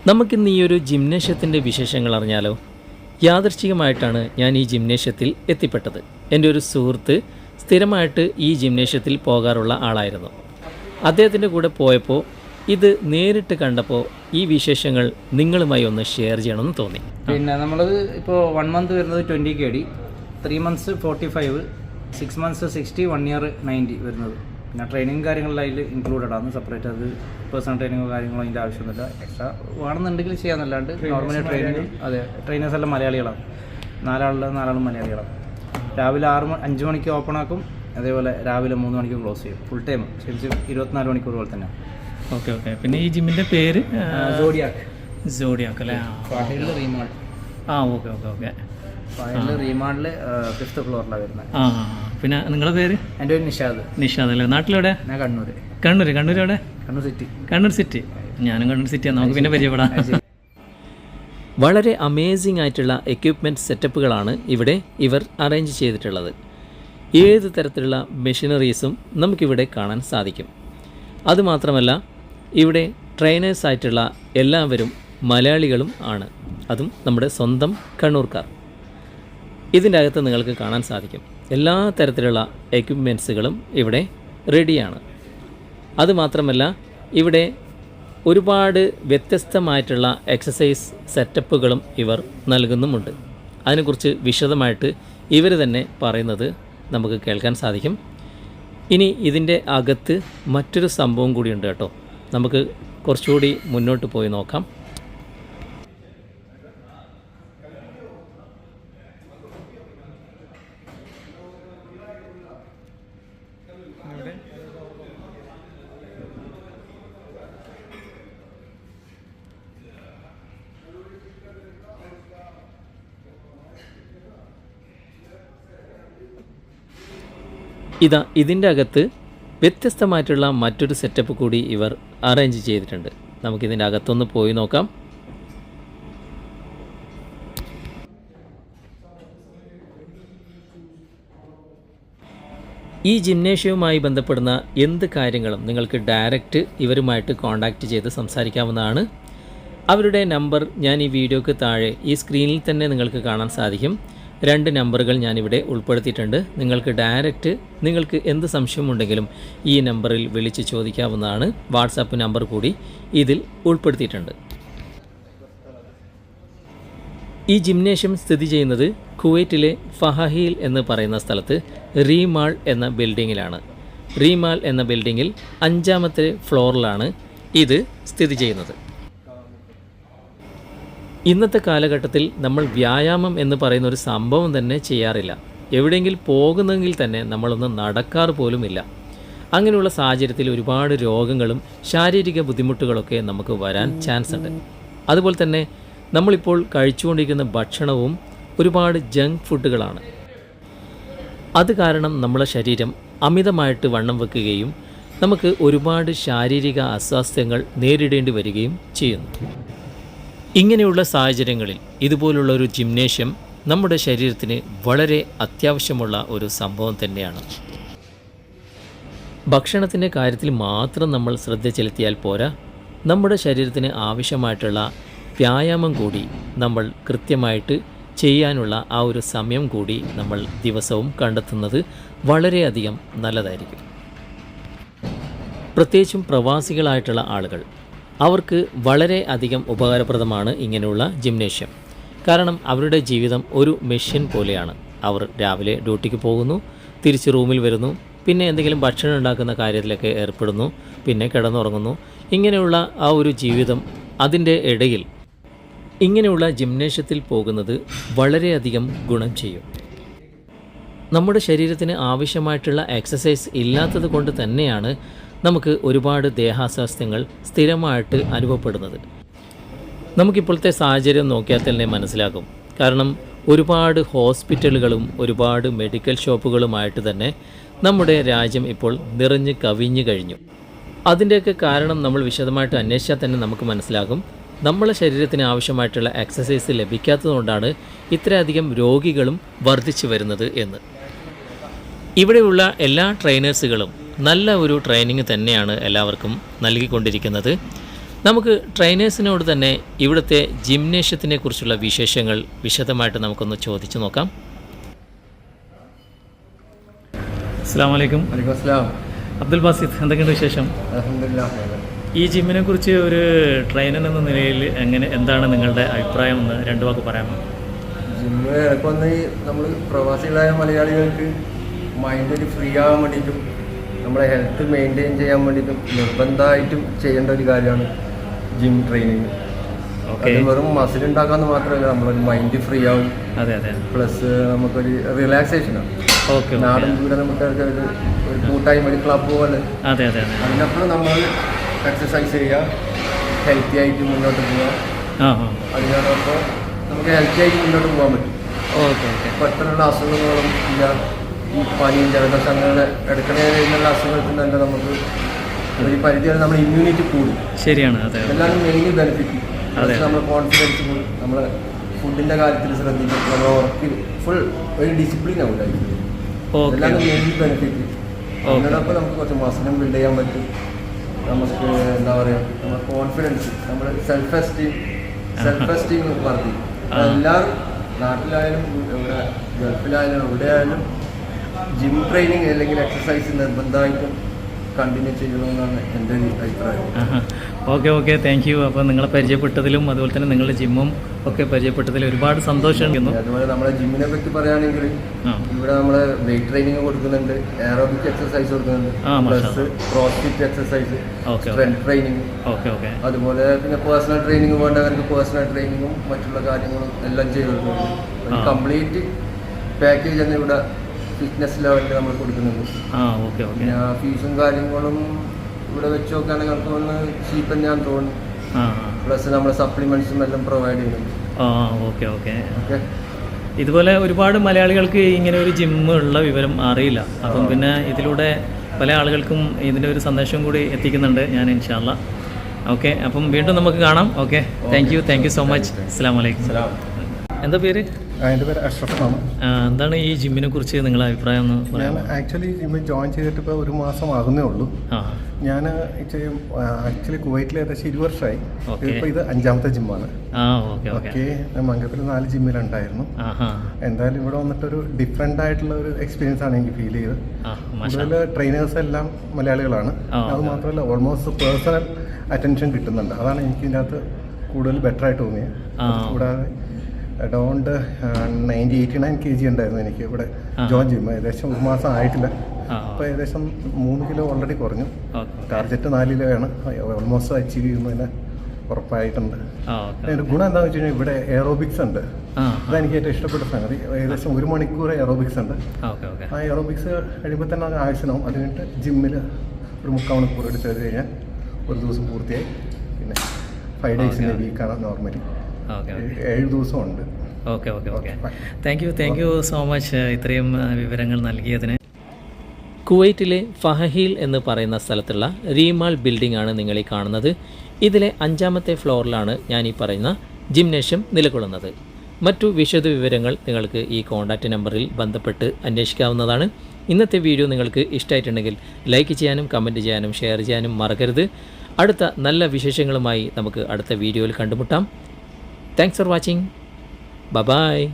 നമുക്കിന്ന് ഈ ഒരു ജിംനേഷ്യത്തിൻ്റെ വിശേഷങ്ങൾ അറിഞ്ഞാലോ? യാദൃശ്ചികമായിട്ടാണ് ഞാൻ ഈ ജിംനേഷ്യത്തിൽ എത്തിപ്പെട്ടത്. എൻ്റെ ഒരു സുഹൃത്ത് സ്ഥിരമായിട്ട് ഈ ജിംനേഷ്യത്തിൽ പോകാറുള്ള ആളായിരുന്നു. അദ്ദേഹത്തിൻ്റെ കൂടെ പോയപ്പോൾ ഇത് നേരിട്ട് കണ്ടപ്പോൾ ഈ വിശേഷങ്ങൾ നിങ്ങളുമായി ഒന്ന് ഷെയർ ചെയ്യണമെന്ന് തോന്നി. പിന്നെ നമ്മൾ ഇപ്പോൾ 1 മന്ത് വരുന്നത് 20 KD, 3 മന്ത്സ് 45, 6 മന്ത്സ് 60, 1 ഇയർ 90 വരുന്നത്. പിന്നെ ട്രെയിനിങ് കാര്യങ്ങളിൽ അതിൽ ഇൻക്ലൂഡഡ് ആണ്. സെപ്പറേറ്റ് അത് പേഴ്സണൽ ട്രെയിനിങ്ങോ കാര്യങ്ങളോ അതിൻ്റെ ആവശ്യമൊന്നുമില്ല. എക്സ്ട്രാ വേണമെന്നുണ്ടെങ്കിൽ ചെയ്യാമെന്നല്ലാണ്ട് നോർമലി ട്രെയിനിങ് അതെ ട്രെയിനേഴ്സ് എല്ലാം മലയാളികളാണ്. 4 മലയാളികളാണ്. രാവിലെ 5 മണിക്ക് ഓപ്പൺ ആക്കും, അതേപോലെ രാവിലെ 3 മണിക്ക് ക്ലോസ് ചെയ്യും. ഫുൾ ടൈം ശരിക്കും 24 മണിക്കൂർ പോലെ തന്നെ. ഓക്കെ. പിന്നെ ഈ ജിമ്മിൻ്റെ പേര് സോഡിയാക്ക് അല്ലേ? ഫാഹിൽ റീമാൾ. ഓക്കെ. ഫാഹിൽ റീമാളിൽ 5th ഫ്ലോറിലാണ് വരുന്നത്. പിന്നെ നിങ്ങളുടെ പേര്? എൻ്റെ പേര് നിഷാദ് അല്ലേ? നാട്ടിലെവിടെ? ഞാൻ കണ്ണൂർ എവിടെ? കണ്ണൂർ സിറ്റി. ഞാനും കണ്ണൂർ സിറ്റിയാണ്. നമുക്ക് പിന്നെ പരിചയപ്പെടാം. വളരെ അമേസിംഗ് ആയിട്ടുള്ള എക്യുപ്മെൻറ്റ് സെറ്റപ്പുകളാണ് ഇവിടെ ഇവർ അറേഞ്ച് ചെയ്തിട്ടുള്ളത്. ഏത് തരത്തിലുള്ള മെഷീനറീസും നമുക്കിവിടെ കാണാൻ സാധിക്കും. അതുമാത്രമല്ല ഇവിടെ ട്രെയിനേഴ്സായിട്ടുള്ള എല്ലാവരും മലയാളികളും ആണ്. അതും നമ്മുടെ സ്വന്തം കണ്ണൂർക്കാർ. ഇതിൻ്റെ അകത്ത് നിങ്ങൾക്ക് കാണാൻ സാധിക്കും എല്ലാ തരത്തിലുള്ള എക്യുപ്മെൻറ്റ്സുകളും ഇവിടെ റെഡിയാണ്. അതുമാത്രമല്ല ഇവിടെ ഒരുപാട് വ്യത്യസ്തമായിട്ടുള്ള എക്സസൈസ് സെറ്റപ്പുകളും ഇവർ നൽകുന്നുമുണ്ട്. അതിനെക്കുറിച്ച് വിശദമായിട്ട് ഇവർ തന്നെ പറയുന്നത് നമുക്ക് കേൾക്കാൻ സാധിക്കും. ഇനി ഇതിൻ്റെ അകത്ത് മറ്റൊരു സംഭവം കൂടിയുണ്ട് കേട്ടോ. നമുക്ക് കുറച്ചുകൂടി മുന്നോട്ട് പോയി നോക്കാം. ഇതിൻ്റെ അകത്ത് വ്യത്യസ്തമായിട്ടുള്ള മറ്റൊരു സെറ്റപ്പ് കൂടി ഇവർ അറേഞ്ച് ചെയ്തിട്ടുണ്ട്. നമുക്കിതിൻ്റെ അകത്തൊന്ന് പോയി നോക്കാം. ഈ ജിംനേഷ്യവുമായി ബന്ധപ്പെടുന്ന എന്ത് കാര്യങ്ങളും നിങ്ങൾക്ക് ഡയറക്റ്റ് ഇവരുമായിട്ട് കോൺടാക്റ്റ് ചെയ്ത് സംസാരിക്കാവുന്നതാണ്. അവരുടെ നമ്പർ ഞാൻ ഈ വീഡിയോക്ക് താഴെ ഈ സ്ക്രീനിൽ തന്നെ നിങ്ങൾക്ക് കാണാൻ സാധിക്കും. 2 നമ്പറുകൾ ഞാനിവിടെ ഉൾപ്പെടുത്തിയിട്ടുണ്ട്. നിങ്ങൾക്ക് എന്ത് സംശയമുണ്ടെങ്കിലും ഈ നമ്പറിൽ വിളിച്ച് ചോദിക്കാവുന്നതാണ്. വാട്സാപ്പ് നമ്പർ കൂടി ഇതിൽ ഉൾപ്പെടുത്തിയിട്ടുണ്ട്. ഈ ജിംനേഷ്യം സ്ഥിതി ചെയ്യുന്നത് കുവൈറ്റിലെ ഫഹീൽ എന്ന് പറയുന്ന സ്ഥലത്ത് റീമാൾ എന്ന ബിൽഡിങ്ങിലാണ്. റീമാൾ എന്ന ബിൽഡിങ്ങിൽ 5ാമത്തെ ഫ്ലോറിലാണ് ഇത് സ്ഥിതി ചെയ്യുന്നത്. ഇന്നത്തെ കാലഘട്ടത്തിൽ നമ്മൾ വ്യായാമം എന്ന് പറയുന്ന ഒരു സംഭവം തന്നെ ചെയ്യാറില്ല. എവിടെയെങ്കിലും പോകുന്നെങ്കിൽ തന്നെ നമ്മളൊന്ന് നടക്കാറ് പോലുമില്ല. അങ്ങനെയുള്ള സാഹചര്യത്തിൽ ഒരുപാട് രോഗങ്ങളും ശാരീരിക ബുദ്ധിമുട്ടുകളൊക്കെ നമുക്ക് വരാൻ ചാൻസ് ഉണ്ട്. അതുപോലെ തന്നെ നമ്മളിപ്പോൾ കഴിച്ചുകൊണ്ടിരിക്കുന്ന ഭക്ഷണവും ഒരുപാട് ജങ്ക് ഫുഡുകളാണ്. അത് കാരണം നമ്മുടെ ശരീരം അമിതമായിട്ട് വണ്ണം വെക്കുകയും നമുക്ക് ഒരുപാട് ശാരീരിക അസ്വാസ്ഥ്യങ്ങൾ നേരിടേണ്ടി വരികയും ചെയ്യുന്നു. ഇങ്ങനെയുള്ള സാഹചര്യങ്ങളിൽ ഇതുപോലുള്ള ഒരു ജിംനേഷ്യം നമ്മുടെ ശരീരത്തിന് വളരെ അത്യാവശ്യമുള്ള ഒരു സംഭവം തന്നെയാണ്. ഭക്ഷണത്തിൻ്റെ കാര്യത്തിൽ മാത്രം നമ്മൾ ശ്രദ്ധ ചെലുത്തിയാൽ പോരാ, നമ്മുടെ ശരീരത്തിന് ആവശ്യമായിട്ടുള്ള വ്യായാമം കൂടി നമ്മൾ കൃത്യമായിട്ട് ചെയ്യാനുള്ള ആ ഒരു സമയം കൂടി നമ്മൾ ദിവസവും കണ്ടെത്തുന്നത് വളരെയധികം നല്ലതായിരിക്കും. പ്രത്യേകിച്ചും പ്രവാസികളായിട്ടുള്ള ആളുകൾ, അവർക്ക് വളരെ അധികം ഉപകാരപ്രദമാണ് ഇങ്ങനെയുള്ള ജിംനേഷ്യം. കാരണം അവരുടെ ജീവിതം ഒരു മെഷീൻ പോലെയാണ്. അവർ രാവിലെ ഡ്യൂട്ടിക്ക് പോകുന്നു, തിരിച്ച് റൂമിൽ വരുന്നു, പിന്നെ എന്തെങ്കിലും ഭക്ഷണം ഉണ്ടാക്കുന്ന കാര്യത്തിലൊക്കെ ഏർപ്പെടുന്നു, പിന്നെ കിടന്നുറങ്ങുന്നു. ഇങ്ങനെയുള്ള ആ ഒരു ജീവിതം, അതിൻ്റെ ഇടയിൽ ഇങ്ങനെയുള്ള ജിംനേഷ്യത്തിൽ പോകുന്നത് വളരെയധികം ഗുണം ചെയ്യും. നമ്മുടെ ശരീരത്തിന് ആവശ്യമായിട്ടുള്ള എക്സസൈസ് ഇല്ലാത്തത് കൊണ്ട് തന്നെയാണ് നമുക്ക് ഒരുപാട് ദേഹാസ്വാസ്ഥ്യങ്ങൾ സ്ഥിരമായിട്ട് അനുഭവപ്പെടുന്നത്. നമുക്കിപ്പോഴത്തെ സാഹചര്യം നോക്കിയാൽ തന്നെ മനസ്സിലാകും. കാരണം ഒരുപാട് ഹോസ്പിറ്റലുകളും ഒരുപാട് മെഡിക്കൽ ഷോപ്പുകളുമായിട്ട് തന്നെ നമ്മുടെ രാജ്യം ഇപ്പോൾ നിറഞ്ഞ് കവിഞ്ഞു കഴിഞ്ഞു. അതിൻ്റെയൊക്കെ കാരണം നമ്മൾ വിശദമായിട്ട് അന്വേഷിച്ചാൽ തന്നെ നമുക്ക് മനസ്സിലാകും. നമ്മളെ ശരീരത്തിന് ആവശ്യമായിട്ടുള്ള എക്സസൈസ് ലഭിക്കാത്തതുകൊണ്ടാണ് ഇത്രയധികം രോഗികളും വർദ്ധിച്ചു വരുന്നത് എന്ന്. ഇവിടെയുള്ള എല്ലാ ട്രെയിനേഴ്സുകളും നല്ല ഒരു ട്രെയിനിങ് തന്നെയാണ് എല്ലാവർക്കും നൽകിക്കൊണ്ടിരിക്കുന്നത്. നമുക്ക് ട്രെയിനേഴ്സിനോട് തന്നെ ഇവിടുത്തെ ജിംനേഷ്യത്തിനെ കുറിച്ചുള്ള വിശേഷങ്ങൾ വിശദമായിട്ട് നമുക്കൊന്ന് ചോദിച്ചു നോക്കാം. അസ്സലാമു അലൈക്കും. അബ്ദുൽ ബാസിത്ത്, എന്തൊക്കെയുണ്ട് വിശേഷം? ഈ ജിമ്മിനെ കുറിച്ച് ഒരു ട്രെയിനർ എന്ന നിലയിൽ എന്താണ് നിങ്ങളുടെ അഭിപ്രായം എന്ന് 2 വാക്ക് പറയാമോ? ജിമ്മ് ഇടയ്ക്കൊന്ന് നമ്മൾ പ്രവാസികളായ മലയാളികൾക്ക് മൈൻഡ് ഫ്രീ ആകാൻ വേണ്ടിയിട്ടും നമ്മളെ ഹെൽത്ത് മെയിൻറ്റെയിൻ ചെയ്യാൻ വേണ്ടിയിട്ടും നിർബന്ധമായിട്ടും ചെയ്യേണ്ട ഒരു കാര്യമാണ് ജിം ട്രെയിനിങ്. അത് വെറും മസിൽ ഉണ്ടാക്കാന്ന് മാത്രമല്ല, നമ്മളൊരു മൈൻഡ് ഫ്രീ ആവും. പ്ലസ് നമുക്കൊരു റിലാക്സേഷനാണ്. നാടൻ വീട് നമുക്ക് ഒരു കൂട്ടായ്മ, ഒരു ക്ലബ് പോലെ. അതിനപ്പുറം നമ്മൾ എക്സസൈസ് ചെയ്യുക, ഹെൽത്തി ആയിട്ട് മുന്നോട്ട് പോവുക. അതിനോടൊപ്പം നമുക്ക് ഹെൽത്തി ആയിട്ട് മുന്നോട്ട് പോകാൻ പറ്റും. ഇപ്പോൾ എത്രയുള്ള അസുഖങ്ങളും ഇല്ല, ഈ പനിയും ജലദോഷം അങ്ങനെ ഇടയ്ക്കിടെ വരുന്നുള്ള അസുഖത്തിൽ തന്നെ നമുക്ക് ഒരു പരിധി വരെ നമ്മുടെ ഇമ്മ്യൂണിറ്റി കൂടും. ശരിയാണ്. എല്ലാം മെയിൻലി ബെനിഫിറ്റ്. നമ്മുടെ കോൺഫിഡൻസ് കൂടും, നമ്മളെ ഫുഡിൻ്റെ കാര്യത്തിൽ ശ്രദ്ധിക്കും, നമ്മുടെ വർക്കിൽ ഫുൾ ഒരു ഡിസിപ്ലിൻ ആവും. എല്ലാം മെയിൻലി ബെനിഫിറ്റ്. അതിനോടൊപ്പം നമുക്ക് കുറച്ച് മസിലും ബിൽഡ് ചെയ്യാൻ പറ്റും. നമുക്ക് എന്താ പറയുക, നമ്മുടെ കോൺഫിഡൻസ്, നമ്മുടെ സെൽഫ് എസ്റ്റീം വർദ്ധിക്കും. എല്ലാവരും നാട്ടിലായാലും ഇവിടെ ഗൾഫിലായാലും എവിടെയായാലും ജിം ട്രെയിനിങ് അല്ലെങ്കിൽ എക്സസൈസ് നിർബന്ധമായിട്ടും കണ്ടിന്യൂ ചെയ്യണമെന്നാണ് എൻ്റെ ഒരു അഭിപ്രായം. Okay, thank U. അപ്പോൾ നിങ്ങളെ പരിചയപ്പെട്ടതിലും അതുപോലെ തന്നെ നിങ്ങളുടെ ജിമ്മും ഒക്കെ പരിചയപ്പെട്ടതിൽ ഒരുപാട് സന്തോഷമുണ്ട്. അതുപോലെ നമ്മുടെ ജിമ്മിനെ പറ്റി പറയുകയാണെങ്കിൽ ഇവിടെ നമ്മൾ വെയിറ്റ് ട്രെയിനിങ് കൊടുക്കുന്നുണ്ട്, എയറോബിക് എക്സസൈസ് കൊടുക്കുന്നുണ്ട്, plus CrossFit exercise, strength training, അതുപോലെ പിന്നെ പേഴ്സണൽ ട്രെയിനിങ് വേണ്ടവർക്ക് പേഴ്സണൽ ട്രെയിനിങ്ങും മറ്റുള്ള കാര്യങ്ങളും എല്ലാം ചെയ്ത് കൊടുക്കുന്നുണ്ട്. കംപ്ലീറ്റ് പാക്കേജ് തന്നെ ഇവിടെ ഫിറ്റ്നസ് ലെവലിൽ നമ്മൾ കൊടുക്കുന്നുണ്ട്. പിന്നെ ഫീസും കാര്യങ്ങളും ഇവിടെ വെച്ച് നോക്കുകയാണെങ്കിൽ നമുക്ക് ഒന്ന് ചീപ്പ് ഞാൻ തോന്നുന്നു. പ്ലസ് നമ്മുടെ സപ്ലിമെന്റ്സും എല്ലാം പ്രൊവൈഡ് ചെയ്യുന്നുണ്ട്. ഓക്കെ. ഇതുപോലെ ഒരുപാട് മലയാളികൾക്ക് ഇങ്ങനെ ഒരു ജിമ്മ് ഉള്ള വിവരം അറിയില്ല. അപ്പം പിന്നെ ഇതിലൂടെ പല ആളുകൾക്കും ഇതിൻ്റെ ഒരു സന്ദേശം കൂടി എത്തിക്കുന്നുണ്ട് ഞാൻ, ഇൻഷാ അല്ലാ. ഓക്കെ, അപ്പം വീണ്ടും നമുക്ക് കാണാം. Okay, thank you so much. അസ്സലാമു അലൈക്കും. എന്താ പേര്? എൻ്റെ പേര് അഷ്റഫ് ആണ്. എന്താണ് ഈ ജിമ്മിനെ കുറിച്ച് നിങ്ങളുടെ അഭിപ്രായം എന്ന് പറയാം? ഞാൻ ആക്ച്വലി ജിമ്മിൽ ജോയിൻ ചെയ്തിട്ട് ഇപ്പോൾ 1 മാസം ആകുന്നേ ഉള്ളൂ. ഞാൻ ആക്ച്വലി കുവൈറ്റിൽ ഏകദേശം 20 വർഷമായി. ഇപ്പോൾ ഇത് 5ാമത്തെ ജിമ്മാണ്. ഓക്കെ, ഞാൻ മംഗലത്തിൽ 4 ജിമ്മിലുണ്ടായിരുന്നു. എന്തായാലും ഇവിടെ വന്നിട്ടൊരു ഡിഫറെൻ്റ് ആയിട്ടുള്ള ഒരു എക്സ്പീരിയൻസ് ആണ് എനിക്ക് ഫീൽ ചെയ്തത്. കൂടുതൽ ട്രെയിനേഴ്സ് എല്ലാം മലയാളികളാണ്. അത് മാത്രമല്ല ഓൾമോസ്റ്റ് പേഴ്സണൽ അറ്റൻഷൻ കിട്ടുന്നുണ്ട്. അതാണ് എനിക്ക് ഇതിനകത്ത് കൂടുതൽ ബെറ്റർ ആയിട്ട് തോന്നിയത്. കൂടാതെ അറൗണ്ട് 89 kg ഉണ്ടായിരുന്നു എനിക്ക് ഇവിടെ ജോയിൻ ചെയ്യുമ്പോൾ. ഏകദേശം 1 മാസം ആയിട്ടില്ല. അപ്പോൾ ഏകദേശം 3 കിലോ ഓൾറെഡി കുറഞ്ഞു. ടാർഗറ്റ് 4 കിലോയാണ്. ഓൾമോസ്റ്റ് അച്ചീവ് ചെയ്യുന്നതിന് ഉറപ്പായിട്ടുണ്ട്. അതിൻ്റെ ഗുണം എന്താണെന്ന് വെച്ച് കഴിഞ്ഞാൽ ഇവിടെ എയറോബിക്സ് ഉണ്ട്. അതെനിക്ക് ഏറ്റവും ഇഷ്ടപ്പെട്ട സംഗതി. ഏകദേശം 1 മണിക്കൂർ എയറോബിക്സ് ഉണ്ട്. ആ എയറോബിക്സ് കഴിയുമ്പോൾ തന്നെ അത് ആവശ്യമാവും. അത് കഴിഞ്ഞിട്ട് ജിമ്മിൽ ഒരു 3/4 മണിക്കൂർ എടുത്ത് ചെയ്ത് കഴിഞ്ഞാൽ ഒരു ദിവസം പൂർത്തിയായി. പിന്നെ 5 ഡേയ്സിൻ്റെ വീക്കാണ് നോർമലി. 7 ദിവസമുണ്ട്. Okay. Thank you so much ഇത്രയും വിവരങ്ങൾ നൽകിയതിന്. കുവൈറ്റിലെ ഫഹീൽ എന്ന് പറയുന്ന സ്ഥലത്തുള്ള റീമാൾ ബിൽഡിംഗ് ആണ് നിങ്ങൾ ഈ കാണുന്നത്. ഇതിലെ 5ാമത്തെ ഫ്ലോറിലാണ് ഞാൻ ഈ പറയുന്ന ജിംനേഷ്യം നിലകൊള്ളുന്നത്. മറ്റു വിശദ വിവരങ്ങൾ നിങ്ങൾക്ക് ഈ കോൺടാക്റ്റ് നമ്പറിൽ ബന്ധപ്പെട്ട് അന്വേഷിക്കാവുന്നതാണ്. ഇന്നത്തെ വീഡിയോ നിങ്ങൾക്ക് ഇഷ്ടമായിട്ടുണ്ടെങ്കിൽ ലൈക്ക് ചെയ്യാനും കമൻറ്റ് ചെയ്യാനും ഷെയർ ചെയ്യാനും മറക്കരുത്. അടുത്ത നല്ല വിശേഷങ്ങളുമായി നമുക്ക് അടുത്ത വീഡിയോയിൽ കണ്ടുമുട്ടാം. Thanks for watching. Bye-bye.